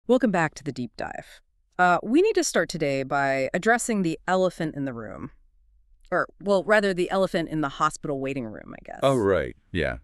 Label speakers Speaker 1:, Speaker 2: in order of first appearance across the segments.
Speaker 1: Welcome back to the deep dive. We need to start today by addressing the elephant in the room. Or, well, rather, the elephant in the hospital waiting room, I
Speaker 2: Oh,
Speaker 1: guess.
Speaker 2: right. Yeah.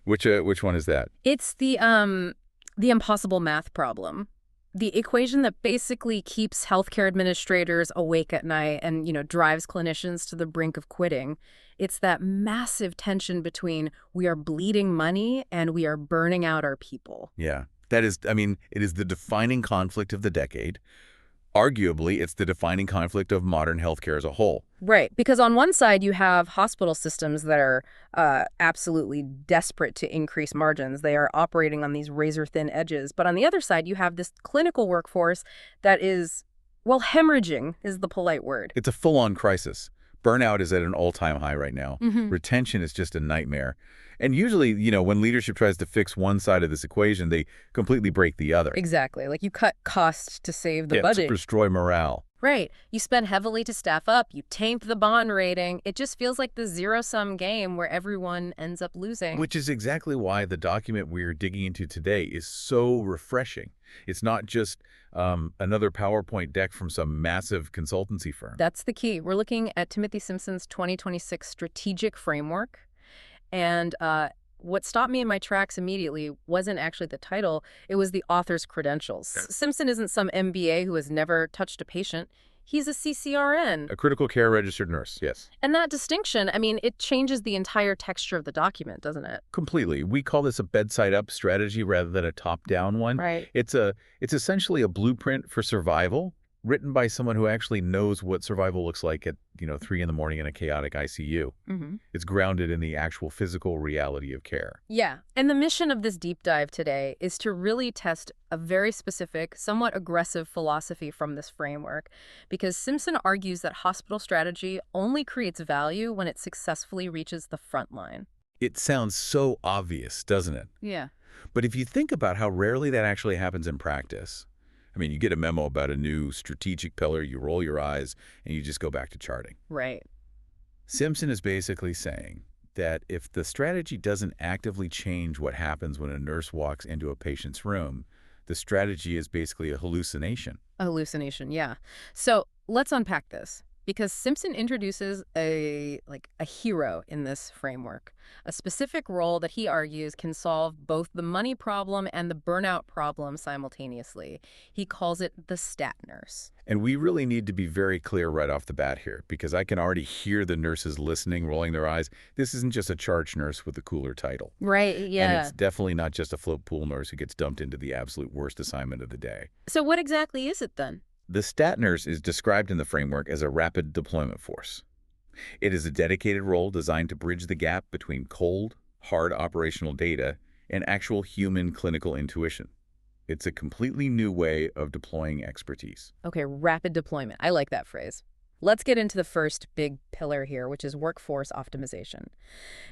Speaker 2: Which one is that?
Speaker 1: It's the impossible math problem. The equation that basically keeps healthcare administrators awake at night and, drives clinicians to the brink of quitting. It's that massive tension between we are bleeding money and we are burning out our people.
Speaker 2: Yeah. That is, I mean, it is the defining conflict of the decade. Arguably, it's the defining conflict of modern healthcare as a whole.
Speaker 1: Right, because on one side you have hospital systems that are absolutely desperate to increase margins. They are operating on these razor-thin edges. But on the other side, you have this clinical workforce that is, well, hemorrhaging is the polite word.
Speaker 2: It's a full-on crisis. Burnout is at an all-time high right now.
Speaker 1: Hmm.
Speaker 2: Retention is just a nightmare. And usually, when leadership tries to fix one side of this equation, they completely break the other.
Speaker 1: Exactly, like you cut costs to save the
Speaker 2: Yeah, to
Speaker 1: budget.
Speaker 2: destroy morale.
Speaker 1: Right, you spend heavily to staff up, you taint the bond rating. It just feels like the zero-sum game where everyone ends up losing.
Speaker 2: Which is exactly why the document we're digging into today is so refreshing. It's not just another PowerPoint deck from some massive consultancy firm.
Speaker 1: That's the key. We're looking at Timothy Simpson's 2026 strategic framework. And what stopped me in my tracks immediately wasn't actually the title, it was the author's credentials.
Speaker 2: Yeah.
Speaker 1: Simpson isn't some MBA who has never touched a patient. He's a CCRN.
Speaker 2: A critical care registered nurse, yes.
Speaker 1: And that distinction, I mean, it changes the entire texture of the document, doesn't it?
Speaker 2: Completely. We call this a bedside-up strategy rather than a top-down one.
Speaker 1: Right.
Speaker 2: It's essentially a blueprint for survival written by someone who actually knows what survival looks like at, 3 in the morning in a chaotic ICU.
Speaker 1: Mm-hmm.
Speaker 2: It's grounded in the actual physical reality of care.
Speaker 1: Yeah. And the mission of this deep dive today is to really test a very specific, somewhat aggressive philosophy from this framework, because Simpson argues that hospital strategy only creates value when it successfully reaches the front line.
Speaker 2: It sounds so obvious, doesn't it?
Speaker 1: Yeah.
Speaker 2: But if you think about how rarely that actually happens in practice, I mean, you get a memo about a new strategic pillar, you roll your eyes, and you just go back to charting.
Speaker 1: Right.
Speaker 2: Simpson is basically saying that if the strategy doesn't actively change what happens when a nurse walks into a patient's room, the strategy is basically a hallucination.
Speaker 1: A hallucination, yeah. So let's unpack this. Because Simpson introduces a hero in this framework, a specific role that he argues can solve both the money problem and the burnout problem simultaneously. He calls it the stat nurse.
Speaker 2: And we really need to be very clear right off the bat here, because I can already hear the nurses listening, rolling their eyes. This isn't just a charge nurse with a cooler title.
Speaker 1: Right,
Speaker 2: And
Speaker 1: yeah.
Speaker 2: it's definitely not just a float pool nurse who gets dumped into the absolute worst assignment of the day.
Speaker 1: So what exactly is it then?
Speaker 2: The stat nurse is described in the framework as a rapid deployment force. It is a dedicated role designed to bridge the gap between cold, hard operational data and actual human clinical intuition. It's a completely new way of deploying expertise.
Speaker 1: Okay, rapid deployment. I like that phrase. Let's get into the first big pillar here, which is workforce optimization.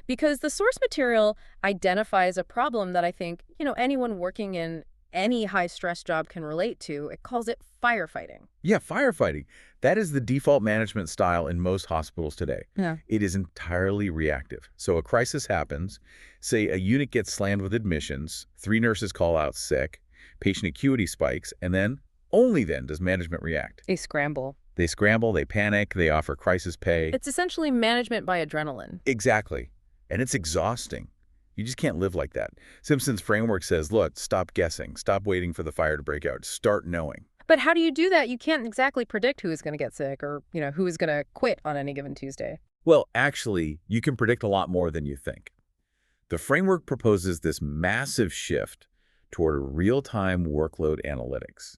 Speaker 1: Because the source material identifies a problem that I think, anyone working in any high-stress job can relate to. It calls it firefighting.
Speaker 2: Yeah, firefighting. That is the default management style in most hospitals today.
Speaker 1: Yeah.
Speaker 2: It is entirely reactive. So a crisis happens, say a unit gets slammed with admissions, 3 nurses call out sick, patient acuity spikes, and then, only then, does management react.
Speaker 1: A scramble.
Speaker 2: They scramble, they panic, they offer crisis pay.
Speaker 1: It's essentially management by adrenaline.
Speaker 2: Exactly. And it's exhausting. You just can't live like that. Simpson's framework says, look, stop guessing. Stop waiting for the fire to break out. Start knowing.
Speaker 1: But how do you do that? You can't exactly predict who is going to get sick or, who is going to quit on any given Tuesday.
Speaker 2: Well, actually, you can predict a lot more than you think. The framework proposes this massive shift toward real-time workload analytics.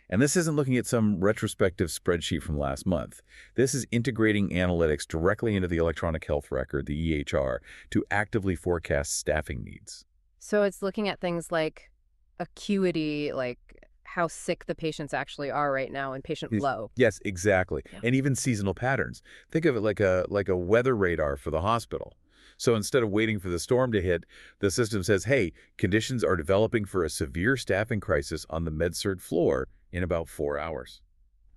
Speaker 2: And this isn't looking at some retrospective spreadsheet from last month. This is integrating analytics directly into the electronic health record, the EHR, to actively forecast staffing needs.
Speaker 1: So it's looking at things like acuity, like how sick the patients actually are right now and patient flow.
Speaker 2: Yes, exactly.
Speaker 1: Yeah.
Speaker 2: And even seasonal patterns. Think of it like a weather radar for the hospital. So instead of waiting for the storm to hit, the system says, hey, conditions are developing for a severe staffing crisis on the med-surg floor in about 4 hours.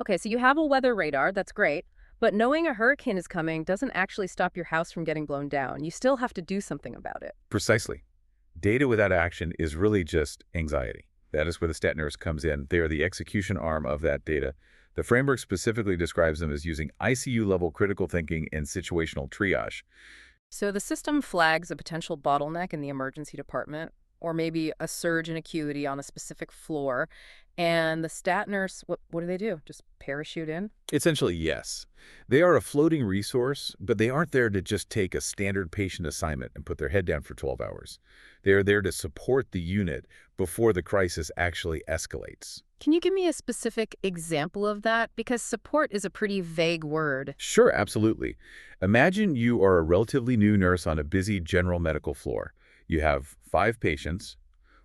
Speaker 1: Okay, so you have a weather radar, that's great, but knowing a hurricane is coming doesn't actually stop your house from getting blown down. You still have to do something about it.
Speaker 2: Precisely. Data without action is really just anxiety. That is where the stat nurse comes in. They are the execution arm of that data. The framework specifically describes them as using ICU-level critical thinking and situational triage.
Speaker 1: So the system flags a potential bottleneck in the emergency department, or maybe a surge in acuity on a specific floor, and the stat nurse, what do they do? Just parachute in?
Speaker 2: Essentially, yes. They are a floating resource, but they aren't there to just take a standard patient assignment and put their head down for 12 hours. They are there to support the unit before the crisis actually escalates.
Speaker 1: Can you give me a specific example of that? Because support is a pretty vague word.
Speaker 2: Sure, absolutely. Imagine you are a relatively new nurse on a busy general medical floor. You have 5 patients.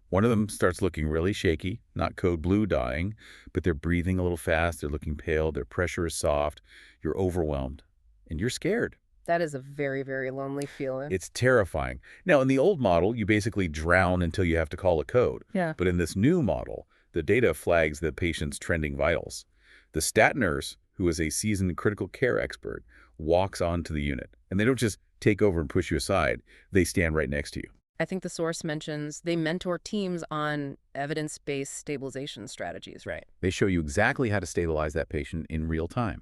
Speaker 2: One of them starts looking really shaky, not code blue dying, but they're breathing a little fast, they're looking pale, their pressure is soft, you're overwhelmed, and you're scared.
Speaker 1: That is a very, very lonely feeling.
Speaker 2: It's terrifying. Now, in the old model, you basically drown until you have to call a code.
Speaker 1: Yeah.
Speaker 2: But in this new model, the data flags the patient's trending vitals. The stat nurse, who is a seasoned critical care expert, walks onto the unit. And they don't just take over and push you aside. They stand right next to you.
Speaker 1: I think the source mentions they mentor teams on evidence-based stabilization strategies, right?
Speaker 2: They show you exactly how to stabilize that patient in real time.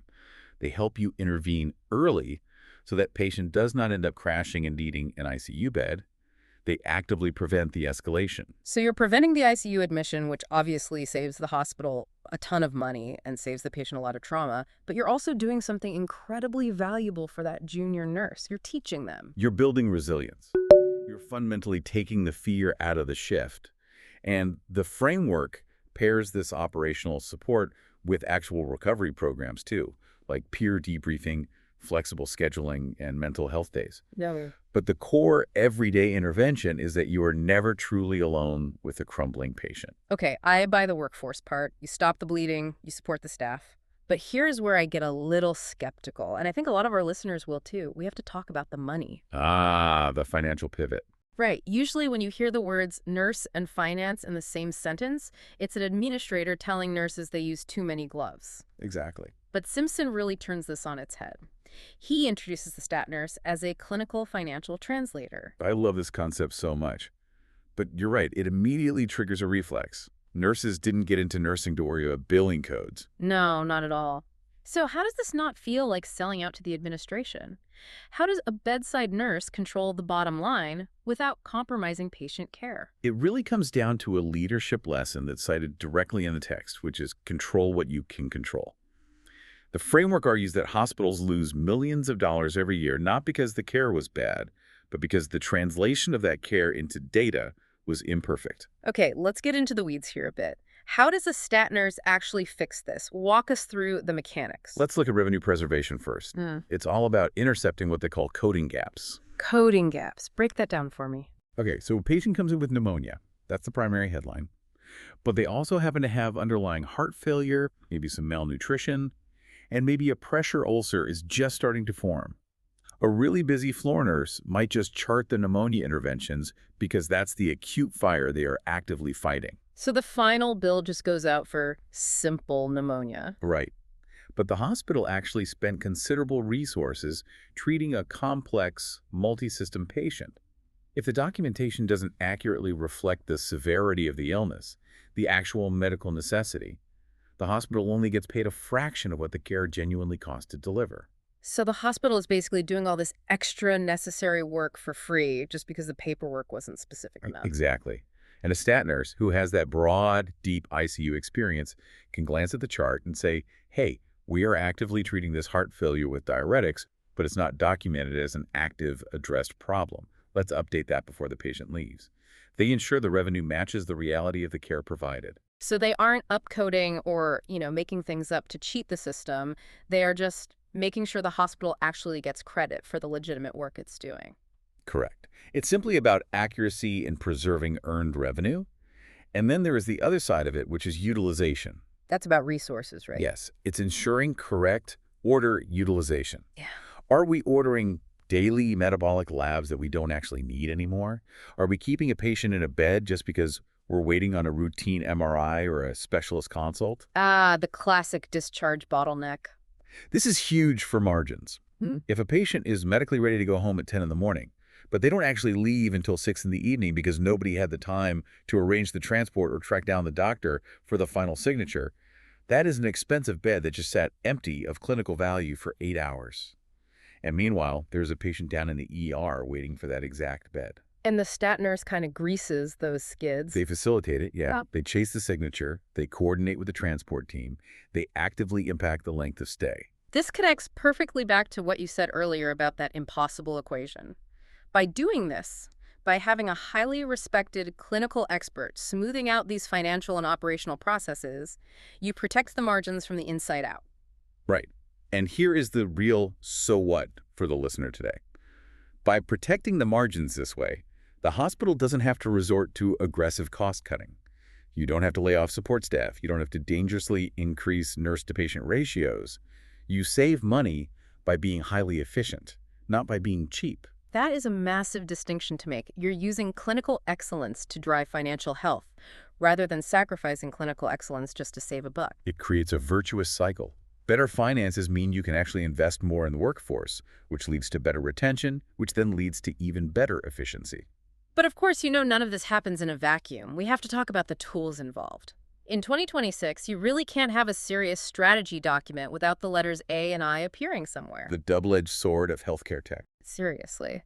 Speaker 2: They help you intervene early so that patient does not end up crashing and needing an ICU bed. They actively prevent the escalation.
Speaker 1: So you're preventing the ICU admission, which obviously saves the hospital a ton of money and saves the patient a lot of trauma, but you're also doing something incredibly valuable for that junior nurse. You're teaching them.
Speaker 2: You're building resilience. You're fundamentally taking the fear out of the shift. And the framework pairs this operational support with actual recovery programs too, like peer debriefing, flexible scheduling, and mental health days.
Speaker 1: Yeah.
Speaker 2: But the core everyday intervention is that you are never truly alone with a crumbling patient.
Speaker 1: Okay, I buy the workforce part. You stop the bleeding, you support the staff. But here's where I get a little skeptical, and I think a lot of our listeners will too. We have to talk about the money.
Speaker 2: Ah, the financial pivot.
Speaker 1: Right. Usually when you hear the words nurse and finance in the same sentence, it's an administrator telling nurses they use too many gloves.
Speaker 2: Exactly.
Speaker 1: But Simpson really turns this on its head. He introduces the stat nurse as a clinical financial translator.
Speaker 2: I love this concept so much. But you're right, it immediately triggers a reflex. Nurses didn't get into nursing to worry about billing codes.
Speaker 1: No, not at all. So how does this not feel like selling out to the administration? How does a bedside nurse control the bottom line without compromising patient care?
Speaker 2: It really comes down to a leadership lesson that's cited directly in the text, which is control what you can control. The framework argues that hospitals lose millions of dollars every year, not because the care was bad, but because the translation of that care into data was imperfect.
Speaker 1: Okay, let's get into the weeds here a bit. How does a stat nurse actually fix this? Walk us through the mechanics.
Speaker 2: Let's look at revenue preservation first. It's all about intercepting what they call coding gaps.
Speaker 1: Coding gaps. Break that down for me.
Speaker 2: Okay, so a patient comes in with pneumonia. That's the primary headline. But they also happen to have underlying heart failure, maybe some malnutrition, and maybe a pressure ulcer is just starting to form. A really busy floor nurse might just chart the pneumonia interventions because that's the acute fire they are actively fighting.
Speaker 1: So the final bill just goes out for simple pneumonia.
Speaker 2: Right. But the hospital actually spent considerable resources treating a complex, multi-system patient. If the documentation doesn't accurately reflect the severity of the illness, the actual medical necessity, the hospital only gets paid a fraction of what the care genuinely cost to deliver.
Speaker 1: So the hospital is basically doing all this extra necessary work for free just because the paperwork wasn't specific enough.
Speaker 2: Exactly. And a stat nurse who has that broad, deep ICU experience can glance at the chart and say, hey, we are actively treating this heart failure with diuretics, but it's not documented as an active, addressed problem. Let's update that before the patient leaves. They ensure the revenue matches the reality of the care provided.
Speaker 1: So they aren't upcoding or, making things up to cheat the system. They are just making sure the hospital actually gets credit for the legitimate work it's doing.
Speaker 2: Correct. It's simply about accuracy and preserving earned revenue. And then there is the other side of it, which is utilization.
Speaker 1: That's about resources, right?
Speaker 2: Yes. It's ensuring correct order utilization.
Speaker 1: Yeah.
Speaker 2: Are we ordering daily metabolic labs that we don't actually need anymore? Are we keeping a patient in a bed just because we're waiting on a routine MRI or a specialist consult?
Speaker 1: Ah, the classic discharge bottleneck.
Speaker 2: This is huge for margins. If a patient is medically ready to go home at 10 in the morning, but they don't actually leave until 6 in the evening because nobody had the time to arrange the transport or track down the doctor for the final signature. That is an expensive bed that just sat empty of clinical value for 8 hours. And meanwhile, there's a patient down in the ER waiting for that exact bed.
Speaker 1: And the stat nurse kind of greases those skids.
Speaker 2: They facilitate it, yeah. They chase the signature, they coordinate with the transport team, they actively impact the length of stay.
Speaker 1: This connects perfectly back to what you said earlier about that impossible equation. By doing this, by having a highly respected clinical expert smoothing out these financial and operational processes, you protect the margins from the inside out.
Speaker 2: Right. And here is the real so what for the listener today. By protecting the margins this way, the hospital doesn't have to resort to aggressive cost cutting. You don't have to lay off support staff. You don't have to dangerously increase nurse-to-patient ratios. You save money by being highly efficient, not by being cheap.
Speaker 1: That is a massive distinction to make. You're using clinical excellence to drive financial health, rather than sacrificing clinical excellence just to save a buck.
Speaker 2: It creates a virtuous cycle. Better finances mean you can actually invest more in the workforce, which leads to better retention, which then leads to even better efficiency.
Speaker 1: But of course, you know none of this happens in a vacuum. We have to talk about the tools involved. In 2026, you really can't have a serious strategy document without the letters A and I appearing somewhere.
Speaker 2: The double-edged sword of healthcare tech.
Speaker 1: Seriously.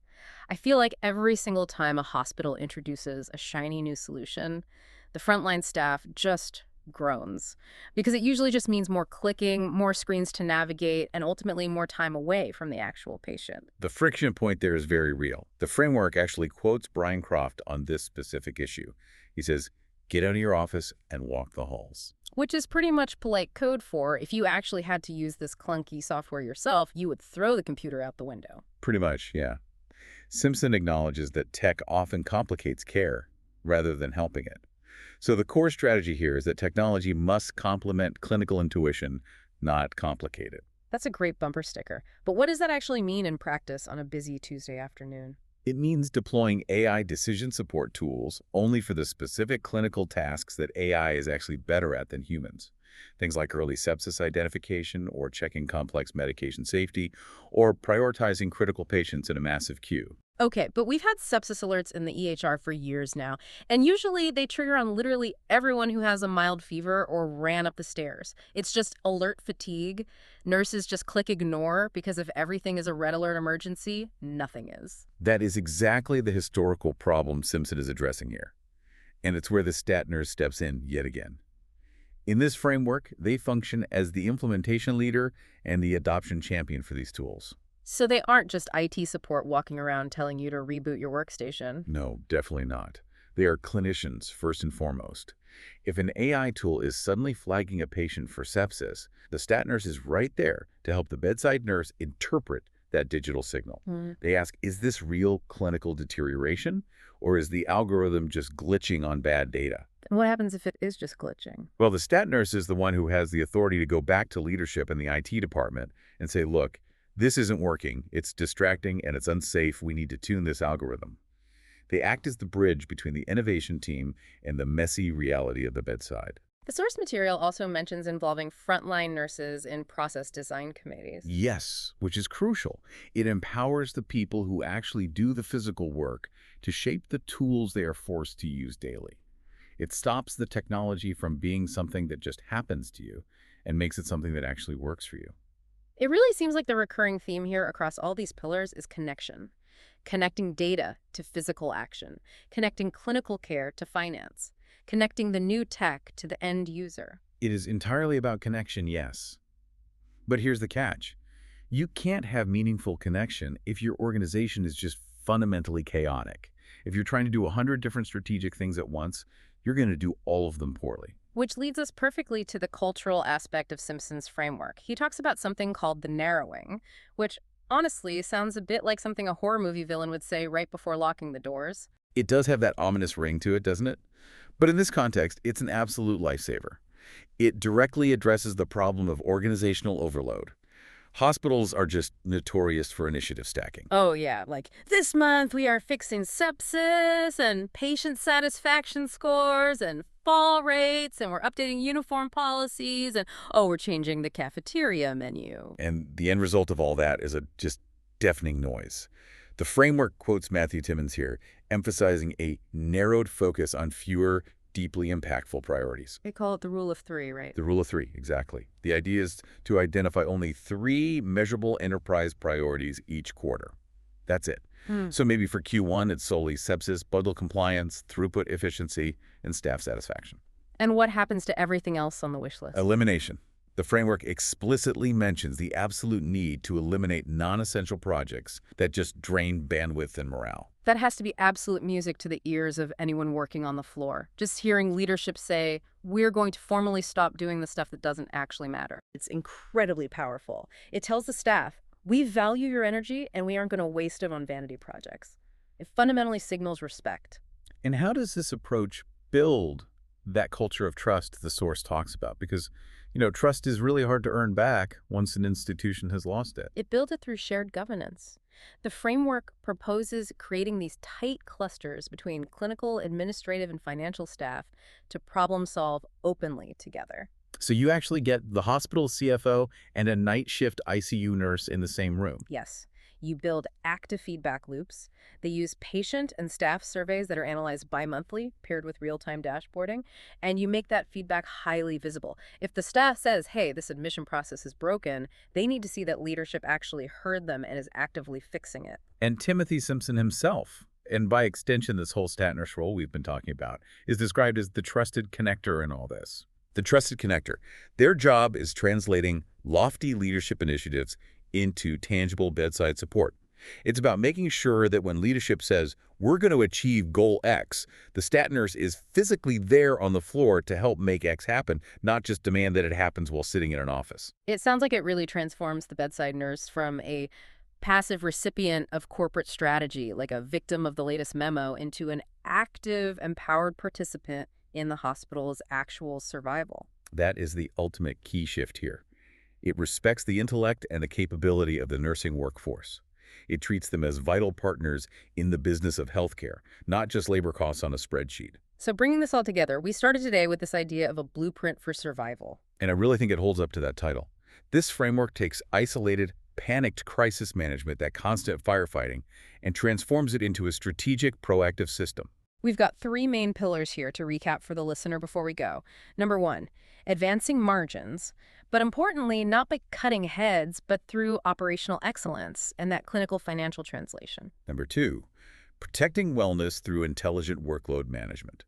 Speaker 1: I feel like every single time a hospital introduces a shiny new solution, the frontline staff just groans. Because it usually just means more clicking, more screens to navigate, and ultimately more time away from the actual patient.
Speaker 2: The friction point there is very real. The framework actually quotes Brian Croft on this specific issue. He says, "Get out of your office and walk the halls."
Speaker 1: Which is pretty much polite code for if you actually had to use this clunky software yourself, you would throw the computer out the window.
Speaker 2: Pretty much, yeah. Simpson acknowledges that tech often complicates care rather than helping it. So the core strategy here is that technology must complement clinical intuition, not complicate it.
Speaker 1: That's a great bumper sticker. But what does that actually mean in practice on a busy Tuesday afternoon?
Speaker 2: It means deploying AI decision support tools only for the specific clinical tasks that AI is actually better at than humans. Things like early sepsis identification or checking complex medication safety or prioritizing critical patients in a massive queue.
Speaker 1: Okay, but we've had sepsis alerts in the EHR for years now, and usually they trigger on literally everyone who has a mild fever or ran up the stairs. It's just alert fatigue. Nurses just click ignore because if everything is a red alert emergency, nothing is.
Speaker 2: That is exactly the historical problem Simpson is addressing here. And it's where the stat nurse steps in yet again. In this framework, they function as the implementation leader and the adoption champion for these tools.
Speaker 1: So they aren't just IT support walking around telling you to reboot your workstation.
Speaker 2: No, definitely not. They are clinicians, first and foremost. If an AI tool is suddenly flagging a patient for sepsis, the stat nurse is right there to help the bedside nurse interpret that digital signal. They ask, is this real clinical deterioration, or is the algorithm just glitching on bad data?
Speaker 1: And what happens if it is just glitching?
Speaker 2: Well, the stat nurse is the one who has the authority to go back to leadership in the IT department and say, look, this isn't working, it's distracting, and it's unsafe, we need to tune this algorithm. They act as the bridge between the innovation team and the messy reality of the bedside.
Speaker 1: The source material also mentions involving frontline nurses in process design committees.
Speaker 2: Yes, which is crucial. It empowers the people who actually do the physical work to shape the tools they are forced to use daily. It stops the technology from being something that just happens to you and makes it something that actually works for you.
Speaker 1: It really seems like the recurring theme here across all these pillars is connection. Connecting data to physical action, connecting clinical care to finance, connecting the new tech to the end user.
Speaker 2: It is entirely about connection, yes. But here's the catch. You can't have meaningful connection if your organization is just fundamentally chaotic. If you're trying to do 100 different strategic things at once, you're going to do all of them poorly.
Speaker 1: Which leads us perfectly to the cultural aspect of Simpson's framework. He talks about something called the narrowing, which honestly sounds a bit like something a horror movie villain would say right before locking the doors.
Speaker 2: It does have that ominous ring to it, doesn't it? But in this context, it's an absolute lifesaver. It directly addresses the problem of organizational overload. Hospitals are just notorious for initiative stacking.
Speaker 1: Oh, yeah, like this month we are fixing sepsis and patient satisfaction scores and fall rates and we're updating uniform policies and, oh, we're changing the cafeteria menu.
Speaker 2: And the end result of all that is a just deafening noise. The framework quotes Matthew Timmons here, emphasizing a narrowed focus on fewer, deeply impactful priorities.
Speaker 1: They call it the rule of three, right?
Speaker 2: The rule of three, exactly. The idea is to identify only 3 measurable enterprise priorities each quarter. That's it.
Speaker 1: Hmm.
Speaker 2: So maybe for Q1, it's solely sepsis, bundle compliance, throughput efficiency, and staff satisfaction.
Speaker 1: And what happens to everything else on the wish list?
Speaker 2: Elimination. The framework explicitly mentions the absolute need to eliminate non-essential projects that just drain bandwidth and morale.
Speaker 1: That has to be absolute music to the ears of anyone working on the floor. Just hearing leadership say, we're going to formally stop doing the stuff that doesn't actually matter. It's incredibly powerful. It tells the staff, we value your energy and we aren't going to waste it on vanity projects. It fundamentally signals respect.
Speaker 2: And how does this approach build that culture of trust the source talks about? Because, trust is really hard to earn back once an institution has lost it.
Speaker 1: It builds it through shared governance. The framework proposes creating these tight clusters between clinical, administrative, and financial staff to problem solve openly together.
Speaker 2: So you actually get the hospital CFO and a night shift ICU nurse in the same room.
Speaker 1: Yes, you build active feedback loops. They use patient and staff surveys that are analyzed bi-monthly, paired with real-time dashboarding, and you make that feedback highly visible. If the staff says, hey, this admission process is broken, they need to see that leadership actually heard them and is actively fixing it.
Speaker 2: And Timothy Simpson himself, and by extension this whole stat nurse role we've been talking about, is described as the trusted connector in all this. The trusted connector. Their job is translating lofty leadership initiatives into tangible bedside support. It's about making sure that when leadership says, we're going to achieve goal X, the stat nurse is physically there on the floor to help make X happen, not just demand that it happens while sitting in an office.
Speaker 1: It sounds like it really transforms the bedside nurse from a passive recipient of corporate strategy, like a victim of the latest memo, into an active, empowered participant in the hospital's actual survival.
Speaker 2: That is the ultimate key shift here. It respects the intellect and the capability of the nursing workforce. It treats them as vital partners in the business of healthcare, not just labor costs on a spreadsheet.
Speaker 1: So bringing this all together, we started today with this idea of a blueprint for survival.
Speaker 2: And I really think it holds up to that title. This framework takes isolated, panicked crisis management, that constant firefighting, and transforms it into a strategic, proactive system.
Speaker 1: We've got 3 main pillars here to recap for the listener before we go. Number 1, advancing margins, but importantly, not by cutting heads, but through operational excellence and that clinical financial translation.
Speaker 2: Number 2, protecting wellness through intelligent workload management.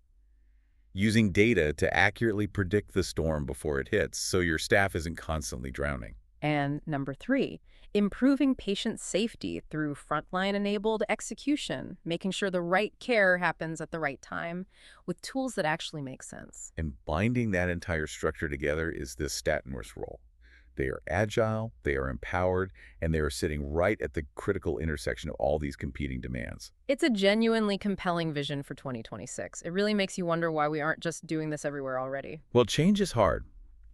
Speaker 2: Using data to accurately predict the storm before it hits so your staff isn't constantly drowning.
Speaker 1: And number 3, improving patient safety through frontline-enabled execution, making sure the right care happens at the right time with tools that actually make sense.
Speaker 2: And binding that entire structure together is this stat nurse role. They are agile, they are empowered, and they are sitting right at the critical intersection of all these competing demands.
Speaker 1: It's a genuinely compelling vision for 2026. It really makes you wonder why we aren't just doing this everywhere already.
Speaker 2: Well, change is hard.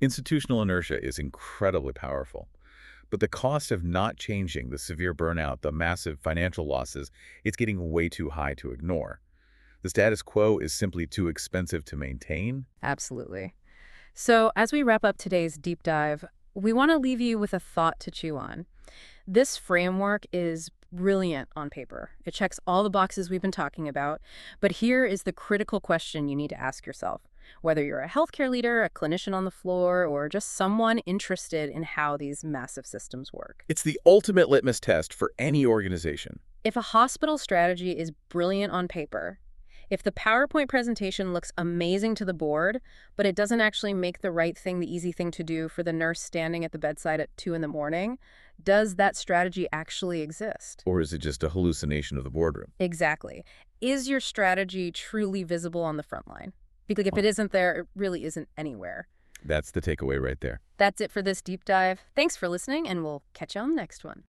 Speaker 2: Institutional inertia is incredibly powerful. But the cost of not changing, the severe burnout, the massive financial losses, it's getting way too high to ignore. The status quo is simply too expensive to maintain.
Speaker 1: Absolutely. So as we wrap up today's deep dive, we want to leave you with a thought to chew on. This framework is brilliant on paper. It checks all the boxes we've been talking about, but here is the critical question you need to ask yourself. Whether you're a healthcare leader, a clinician on the floor, or just someone interested in how these massive systems work.
Speaker 2: It's the ultimate litmus test for any organization.
Speaker 1: If a hospital strategy is brilliant on paper, if the PowerPoint presentation looks amazing to the board, but it doesn't actually make the right thing the easy thing to do for the nurse standing at the bedside at 2 in the morning, does that strategy actually exist?
Speaker 2: Or is it just a hallucination of the boardroom?
Speaker 1: Exactly. Is your strategy truly visible on the front line? Because if it isn't there, it really isn't anywhere.
Speaker 2: That's the takeaway right there.
Speaker 1: That's it for this deep dive. Thanks for listening, and we'll catch you on the next one.